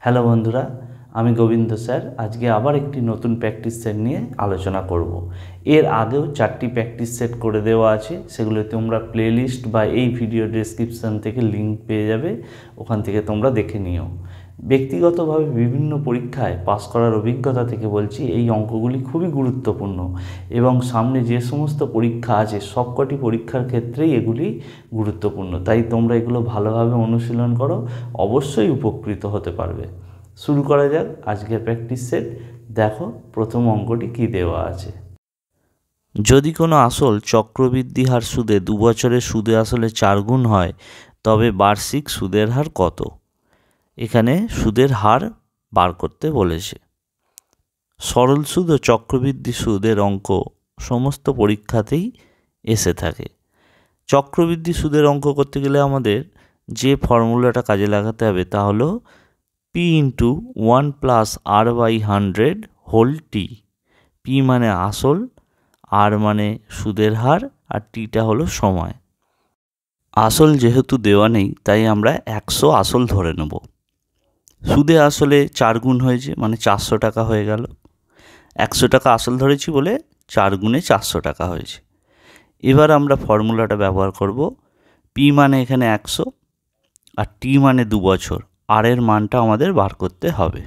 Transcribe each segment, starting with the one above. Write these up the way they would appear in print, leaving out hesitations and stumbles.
Hello বন্ধুরা, আমি Govinda sir. আজকে আবার একটি নতুন প্র্যাকটিস সেট নিয়ে আলোচনা করব। এর আগেও 4টি প্র্যাকটিস সেট করে দেওয়া আছে, সেগুলো তোমরা প্লেলিস্ট বা এই ভিডিও ডেসক্রিপশন থেকে লিঙ্ক পেয়ে যাবে, ওখান থেকে তোমরা দেখে নিও। ব্যক্তিগতভাবে বিভিন্ন পরীক্ষায় পাস করার অভিজ্ঞতা থেকে বলছি, এই অঙ্কগুলি খুবই গুরুত্বপূর্ণ এবং সামনে যে সমস্ত পরীক্ষা আছে সবকটি পরীক্ষার ক্ষেত্রেই এগুলি গুরুত্বপূর্ণ। তাই তোমরা এগুলো ভালোভাবে অনুশীলন করো, অবশ্যই উপকৃত হতে পারবে। শুরু করা যাক আজকের প্র্যাকটিস সেট। দেখো প্রথম অঙ্কটি কি দেওয়া আছে। যদি কোনো আসল চক্রবৃদ্ধি হার সুদে 2 বছরের সুদে আসলে 4 গুণ হয়, তবে বার্ষিক সুদের হার কত? এখানে সুদের হার বার করতে বলেছে। সরল সুদ ও চক্রবৃদ্ধি সুদের অঙ্ক সমস্ত পরীক্ষাতেই এসে থাকে। চক্রবৃদ্ধি সুদের অঙ্ক করতে গেলে আমাদের যে ফর্মুলাটা কাজে লাগাতে হবে তা হলো P × 1 + R/100 হোল টি। P মানে আসল, R মানে সুদের হার, আর টিটা হলো সময়। আসল যেহেতু দেওয়া নেই তাই আমরা 100 আসল ধরে নেব। সুদে আসলে 4 গুণ হয়েছে, মানে 400 টাকা হয়ে গেল। 100 টাকা আসল ধরেছি বলে 4 গুণে 400 টাকা হয়েছে। এবার আমরা ফর্মুলাটা ব্যবহার করব। P মানে এখানে 100 আর T মানে 2 বছর। আর এর মানটা আমাদের বার করতে হবে।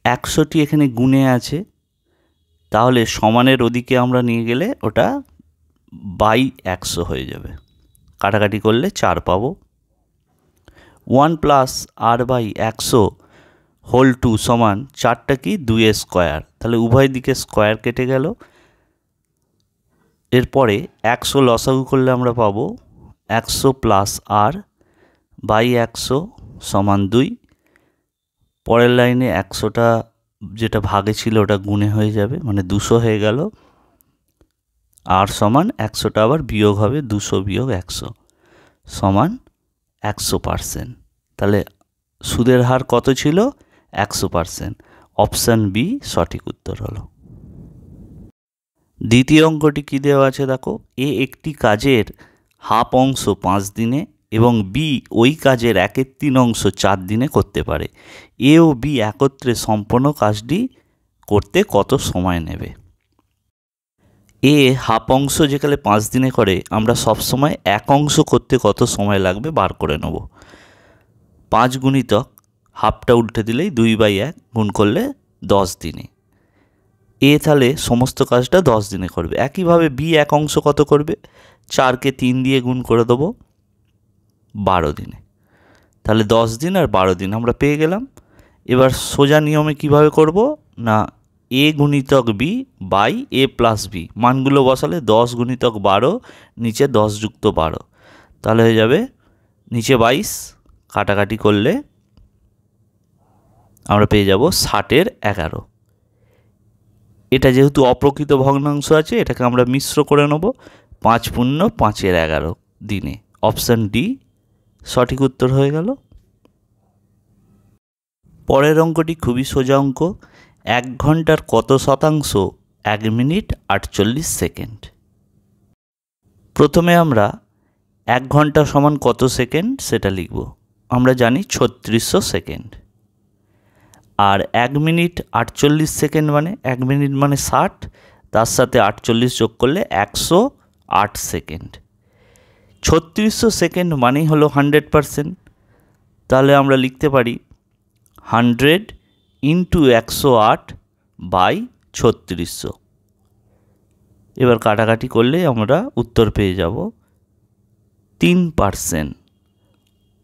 100টি এখানে গুণে আছে, তাহলে সমানের ওদিকে আমরা নিয়ে গেলে ওটা বাই 100 হয়ে যাবে। কাটাকাটি করলে 4 পাবো। 1 + R/100 হোল 2 সমান 4টা কি 2 স্কোয়ার, তাহলে উভয় দিকে স্কোয়ার কেটে গেল। এরপরে 100 লসাগু করলে আমরা পাবো 100 + R/100 সমান 2। পরের লাইনে 100টা যেটা ভাগে ছিল ওটা গুণে হয়ে যাবে, মানে 200 হয়ে গেল। আর সমান 100টা আবার বিয়োগ হবে, 200 বিয়োগ 100 সমান 100%। তাহলে সুদের হার কত ছিল? 100%। অপশান বি সঠিক উত্তর হলো। দ্বিতীয় অঙ্কটি কী দেওয়া আছে দেখো। এ একটি কাজের হাফ অংশ 5 দিনে এবং বি ওই কাজের 1/3 অংশ 4 দিনে করতে পারে। এ ও বি একত্রে সম্পূর্ণ কাজটি করতে কত সময় নেবে? এ হাফ অংশ যেখানে 5 দিনে করে, আমরা সবসময় এক অংশ করতে কত সময় লাগবে বার করে নেব। 5 গুণিতক হাফটা উল্টে দিলেই 2/1 গুণ করলে 10 দিনে। এ তাহলে সমস্ত কাজটা 10 দিনে করবে। একইভাবে বি এক অংশ কত করবে? 4কে 3 দিয়ে গুণ করে দেবো, 12 দিনে। তাহলে 10 দিন আর 12 দিন আমরা পেয়ে গেলাম। এবার সোজা নিয়মে কিভাবে করব না, এ গুণিতক B by A plus B মানগুলো বসালে 10 গুণিতক 12, নিচে 10 যুক্ত 12, তাহলে হয়ে যাবে নিচে 22। কাটাকাটি করলে আমরা পেয়ে যাব 60-এর 11। এটা যেহেতু অপ্রকৃত ভগ্নাংশ আছে, এটাকে আমরা মিশ্র করে নেব। 5 × 5-11 দিনে। অপশান ডি সঠিক উত্তর হয়ে গেল। পরের অঙ্কটি খুবই সোজা অঙ্ক। 1 ঘন্টার কত শতাংশ 1 মিনিট 48 সেকেন্ড? প্রথমে আমরা 1 ঘন্টা সমান কত সেকেন্ড সেটা লিখব। আমরা জানি 3600 সেকেন্ড। আর 1 মিনিট 48 সেকেন্ড মানে 1 মিনিট মানে 60, তার সাথে 48 যোগ করলে 108 সেকেন্ড। 3600 সেকেন্ড মানেই হলো 100%। তাহলে আমরা লিখতে পারি 100 × 108/3600। এবার কাটাকাটি করলে আমরা উত্তর পেয়ে যাব 3%।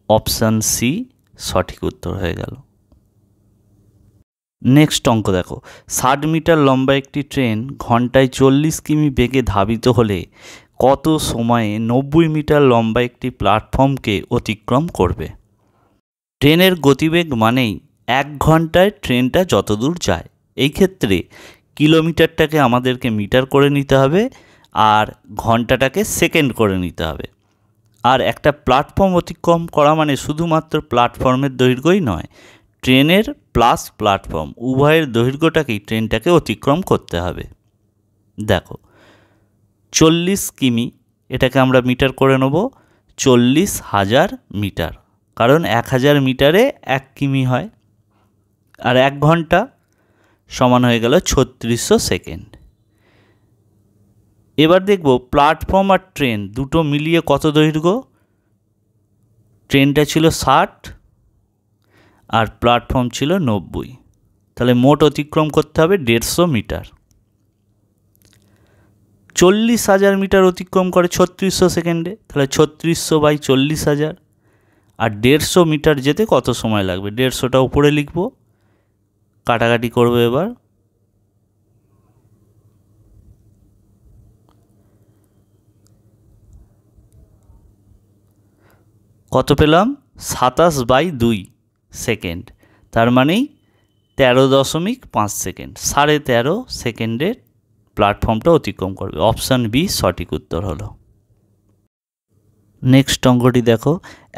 অপশান সি সঠিক উত্তর হয়ে গেল। নেক্সট অঙ্ক দেখো। 60 মিটার লম্বা একটি ট্রেন ঘন্টায় 40 কিমি বেগে ধাবিত হলে কত সময়ে 90 মিটার লম্বা একটি প্ল্যাটফর্মকে অতিক্রম করবে? ট্রেনের গতিবেগ মানেই 1 ঘন্টায় ট্রেনটা যত দূর যায়। এই ক্ষেত্রে কিলোমিটারটাকে আমাদেরকে মিটার করে নিতে হবে আর ঘন্টাটাকে সেকেন্ড করে নিতে হবে। আর একটা প্ল্যাটফর্ম অতিক্রম করা মানে শুধুমাত্র প্ল্যাটফর্মের দৈর্ঘ্যই নয়, ট্রেনের প্লাস প্ল্যাটফর্ম উভয়ের দৈর্ঘ্যটাকেই ট্রেনটাকে অতিক্রম করতে হবে। দেখো 40 কিমি, এটাকে আমরা মিটার করে নেব। 40,000 মিটার, কারণ 1000 মিটারে 1 কিমি হয়। আর 1 ঘন্টা সমান হয়ে গেল 3600 সেকেন্ড। এবার দেখব প্ল্যাটফর্ম আর ট্রেন দুটো মিলিয়ে কত দৈর্ঘ্য। ট্রেনটা ছিল 60 আর প্ল্যাটফর্ম ছিল 90, তাহলে মোট অতিক্রম করতে হবে 150 মিটার। 40,000 মিটার অতিক্রম করে 3600 সেকেন্ডে, তাহলে 3600 বাই 40,000। আর 150 মিটার যেতে কত সময় লাগবে, 150টা উপরে লিখব, কাটাকাটি করবো। এবার কত পেলাম, 27/2 সেকেন্ড, তার মানেই 13.5 সেকেন্ড, 13.5 সেকেন্ডের প্ল্যাটফর্মটা অতিক্রম করবে। অপশান বি সঠিক উত্তর হলো। নেক্সট অঙ্কটি দেখো,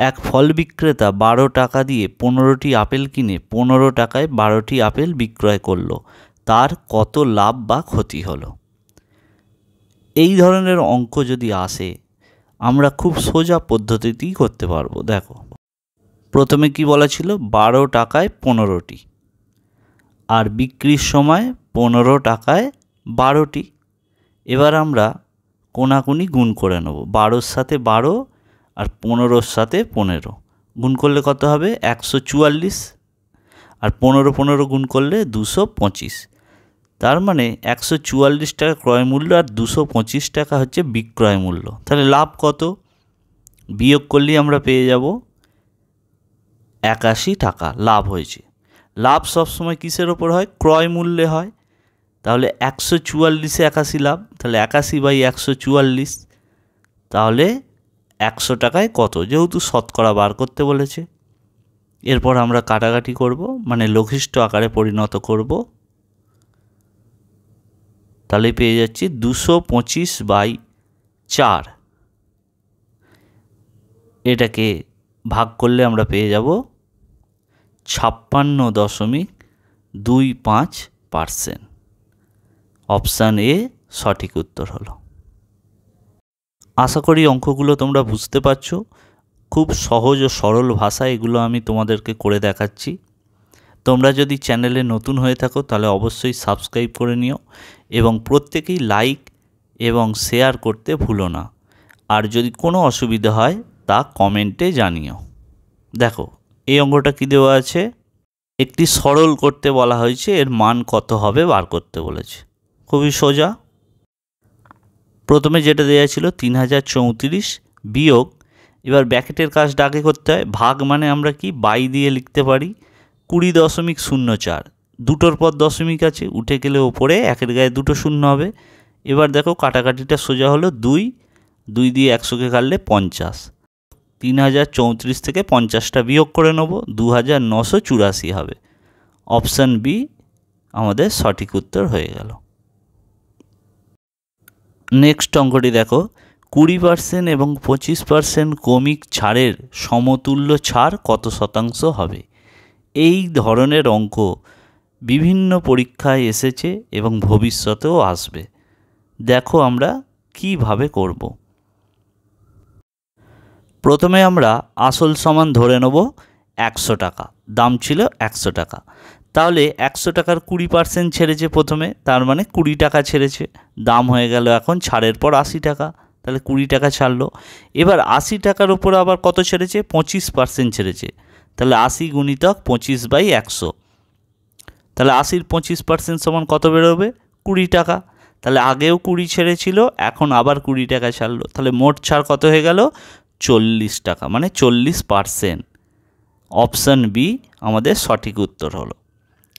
এক ফল বিক্রেতা 12 টাকা দিয়ে 15টি আপেল কিনে 15 টাকায় 12টি আপেল বিক্রয় করলো, তার কত লাভ বা ক্ষতি হলো। এই ধরনের অঙ্ক যদি আসে আমরা খুব সোজা পদ্ধতিতেই করতে পারবো। দেখো প্রথমে কি বলা ছিল, 12 টাকায় 15টি, আর বিক্রির সময় 15 টাকায় 12টি। এবার আমরা কোনাকুনি গুণ করে নেব, 12-র সাথে 12 আর 15-র সাথে 15, গুণ করলে কত হবে 144, আর 15 গুণ করলে 225। তার মানে 144 টাকা ক্রয় মূল্য আর 225 টাকা হচ্ছে বিক্রয় মূল্য। তাহলে লাভ কত, বিয়োগ করলেই আমরা পেয়ে যাব 81 টাকা লাভ হয়েছে। লাভ সবসময় কিসের ওপর হয়, ক্রয় মূল্যে হয়। তাহলে 144-এ 81 লাভ, তাহলে 81/144, তাহলে 100 টাকায় কত, যেহেতু শতকরা বার করতে বলেছে। এরপর আমরা কাটাকাটি করব, মানে লঘিষ্ঠ আকারে পরিণত করব, তাহলে পেয়ে যাচ্ছি 225/4। এটাকে ভাগ করলে আমরা পেয়ে যাব 56.25%। অপশান এ সঠিক উত্তর হলো। আশা করি অঙ্কগুলো তোমরা বুঝতে পারছো। খুব সহজ ও সরল ভাষায় এগুলো আমি তোমাদেরকে করে দেখাচ্ছি। তোমরা যদি চ্যানেলে নতুন হয়ে থাকো তাহলে অবশ্যই সাবস্ক্রাইব করে নিও এবং প্রত্যেকেই লাইক এবং শেয়ার করতে ভুলো না। আর যদি কোনো অসুবিধা হয় তা কমেন্টে জানিও। দেখো এই অঙ্কটা কি দেওয়া আছে, একটি সরল করতে বলা হয়েছে, এর মান কত হবে বার করতে বলেছে। খুবই সোজা। প্রথমে যেটা দেওয়া ছিল 3034 বিয়োগ, এবার ব্র্যাকেটের কাজটা আগে করতে হয়, ভাগ মানে আমরা কি বাই দিয়ে লিখতে পারি 20.04, দুটোর পর দশমিক আছে, উঠে গেলে ওপরে একের গায়ে দুটো শূন্য হবে। এবার দেখো কাটাকাটিটা সোজা হলো, 2 দিয়ে 100কে কাটলে 50, 3034 থেকে 50টা বিয়োগ করে নেব, 2984 হবে। অপশান বি আমাদের সঠিক উত্তর হয়ে গেল। নেক্সট অঙ্কটি দেখো, 20% এবং 25% কমিক ছাড়ের সমতুল্য ছাড় কত শতাংশ হবে। এই ধরনের অঙ্ক বিভিন্ন পরীক্ষায় এসেছে এবং ভবিষ্যতেও আসবে। দেখো আমরা কিভাবে করব। প্রথমে আমরা আসল সমান ধরে নেব 100 টাকা, দাম ছিল 100 টাকা, তাহলে 100 টাকার 20% ছেড়েছে প্রথমে, তার মানে 20 টাকা ছেড়েছে, দাম হয়ে গেল এখন ছাড়ের পর 80 টাকা, তাহলে 20 টাকা ছাড়লো। এবার 80 টাকার উপর আবার কত ছেড়েছে, 25% ছেড়েছে, তাহলে 80 গুণিতক 25/100, তাহলে 80-র 25% সমান কত বেরোবে, 20 টাকা। তাহলে আগেও 20 ছেড়েছিল, এখন আবার 20 টাকা ছাড়লো, তাহলে মোট ছাড় কত হয়ে গেল 40 টাকা, মানে 40%। অপশান বি আমাদের সঠিক উত্তর হলো।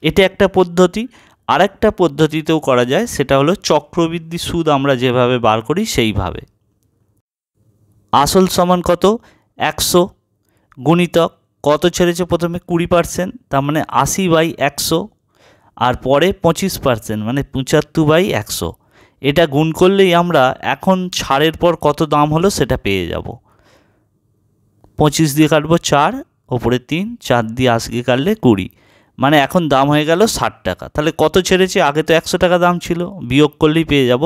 এটা একটা পদ্ধতি। আরেকটা পদ্ধতিতেও করা যায়, সেটা হলো চক্রবৃদ্ধি সুদ আমরা যেভাবে বার করি সেইভাবে। আসল সমান কত 100 গুণিতক কত ছেড়েছে প্রথমে 20%, তার মানে 80/100, আর পরে 25% মানে 75/100। এটা গুণ করলেই আমরা এখন ছাড়ের পর কত দাম হলো সেটা পেয়ে যাব। 25 দিয়ে কাটবো 4, ওপরে 3, 4 দিয়ে 80 কাটলে 20, মানে এখন দাম হয়ে গেল 60 টাকা। তাহলে কত ছেড়েছে, আগে তো 100 টাকা দাম ছিল, বিয়োগ করলেই পেয়ে যাব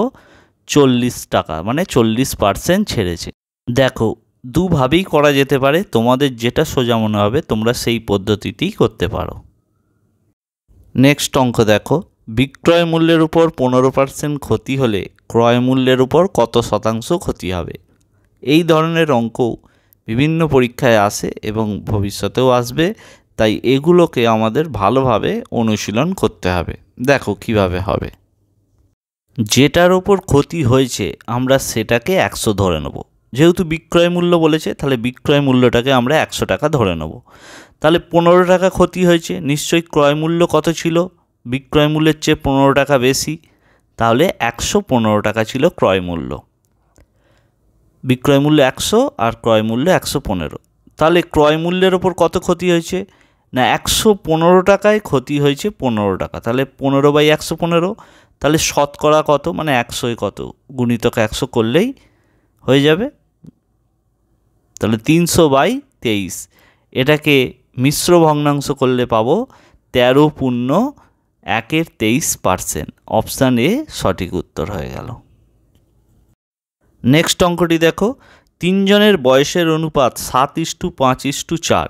40 টাকা, মানে 40% ছেড়েছে। দেখো দুভাবেই করা যেতে পারে, তোমাদের যেটা সোজা মনে হবে তোমরা সেই পদ্ধতিতেই করতে পারো। নেক্সট অঙ্ক দেখো, বিক্রয় মূল্যের উপর 15% ক্ষতি হলে ক্রয় মূল্যের উপর কত শতাংশ ক্ষতি হবে। এই ধরনের অঙ্ক বিভিন্ন পরীক্ষায় আসে এবং ভবিষ্যতেও আসবে, তাই এগুলোকে আমাদের ভালোভাবে অনুশীলন করতে হবে। দেখো কিভাবে হবে। যেটার ওপর ক্ষতি হয়েছে আমরা সেটাকে 100 ধরে নেব। যেহেতু বিক্রয় মূল্য বলেছে তাহলে বিক্রয় মূল্যটাকে আমরা 100 টাকা ধরে নেব। তাহলে 15 টাকা ক্ষতি হয়েছে, নিশ্চয়ই ক্রয় মূল্য কত ছিল? বিক্রয় মূল্যের চেয়ে 15 টাকা বেশি, তাহলে 115 টাকা ছিল ক্রয় মূল্য। বিক্রয় মূল্য 100 আর ক্রয় মূল্য 115। তাহলে ক্রয় মূল্যের ওপর কত ক্ষতি হয়েছে? না 115 টাকায় ক্ষতি হয়েছে 15 টাকা, তাহলে 15/115। তাহলে শতকরা কত, মানে 100 কত, গুণিতক 100 করলেই হয়ে যাবে। তাহলে 300/23। এটাকে মিশ্র ভগ্নাংশ করলে পাবো 13.123%। অপশান এ সঠিক উত্তর হয়ে গেল। নেক্সট অঙ্কটি দেখো, 3 জনের বয়সের অনুপাত 7:5:4।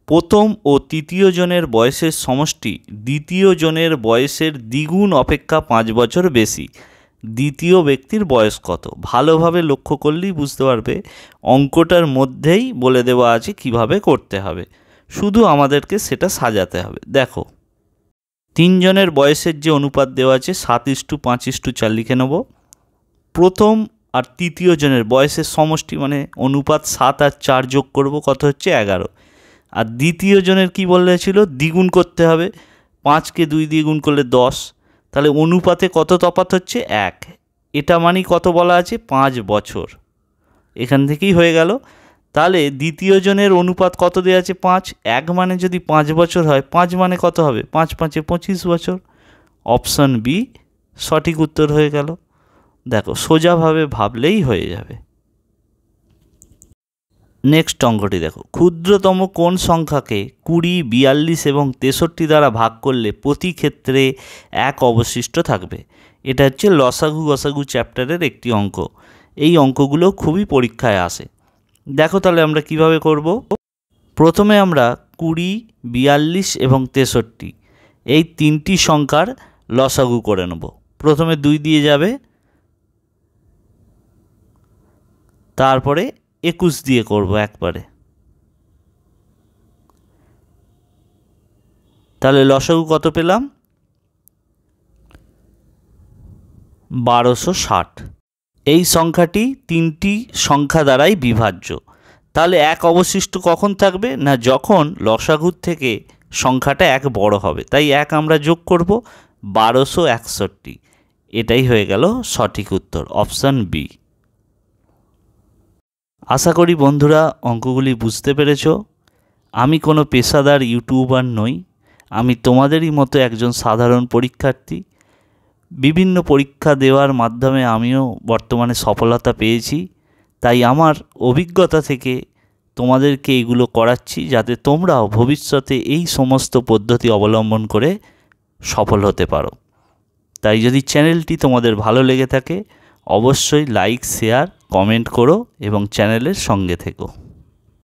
প্রথম ও তৃতীয় জনের বয়সের সমষ্টি দ্বিতীয় জনের বয়সের দ্বিগুণ অপেক্ষা 5 বছর বেশি। দ্বিতীয় ব্যক্তির বয়স কত? ভালোভাবে লক্ষ্য করলেই বুঝতে পারবে অঙ্কটার মধ্যেই বলে দেওয়া আছে কিভাবে করতে হবে, শুধু আমাদেরকে সেটা সাজাতে হবে। দেখো 3 জনের বয়সের যে অনুপাত দেওয়া আছে 7:5:4 লিখে নেব। প্রথম আর তৃতীয় জনের বয়সের সমষ্টি মানে অনুপাত 7 আর 4 যোগ করব, কত হচ্ছে 11। আর দ্বিতীয় জনের কি বলেছিল? দ্বিগুণ করতে হবে। 5কে 2 দিয়ে গুণ করলে 10। তাহলে অনুপাতে কত তফাৎ হচ্ছে? 1। এটা মানে কত বলা আছে? 5 বছর। এখান থেকেই হয়ে গেল। তাহলে দ্বিতীয় জনের অনুপাত কত দেওয়া আছে? 5। 1 মানে যদি 5 বছর হয়, 5 মানে কত হবে? 5×5 = 25 বছর। অপশান বি সঠিক উত্তর হয়ে গেল। দেখো সোজাভাবে ভাবলেই হয়ে যাবে। নেক্সট অঙ্কটি দেখো, ক্ষুদ্রতম কোন সংখ্যাকে 20, 42 এবং 63 দ্বারা ভাগ করলে প্রতি ক্ষেত্রে 1 অবশিষ্ট থাকবে। এটা হচ্ছে লসাগু গসাগু চ্যাপ্টারের একটি অঙ্ক। এই অঙ্কগুলো খুবই পরীক্ষায় আসে। দেখো তাহলে আমরা কিভাবে করব। প্রথমে আমরা 20, 42 এবং 63 এই তিনটি সংখ্যার লসাগু করে নেব। প্রথমে 2 দিয়ে যাবে, তারপরে 21 দিয়ে করব একবারে। তাহলে লসাগু কত পেলাম? 1260। এই সংখ্যাটি 3টি সংখ্যা দ্বারাই বিভাজ্য। তাহলে 1 অবশিষ্ট কখন থাকবে? না যখন লসাগুর থেকে সংখ্যাটা 1 বড় হবে। তাই 1 আমরা যোগ করব, 1261। এটাই হয়ে গেল সঠিক উত্তর, অপশান বি। আশা করি বন্ধুরা অঙ্কগুলি বুঝতে পেরেছ। আমি কোনো পেশাদার ইউটিউবার নই, আমি তোমাদেরই মতো একজন সাধারণ পরীক্ষার্থী। বিভিন্ন পরীক্ষা দেওয়ার মাধ্যমে আমিও বর্তমানে সফলতা পেয়েছি, তাই আমার অভিজ্ঞতা থেকে তোমাদেরকে এগুলো করাচ্ছি যাতে তোমরাও ভবিষ্যতে এই সমস্ত পদ্ধতি অবলম্বন করে সফল হতে পারো। তাই যদি চ্যানেলটি তোমাদের ভালো লেগে থাকে অবশ্যই লাইক, শেয়ার, কমেন্ট করো এবং চ্যানেলের সঙ্গে থেকো।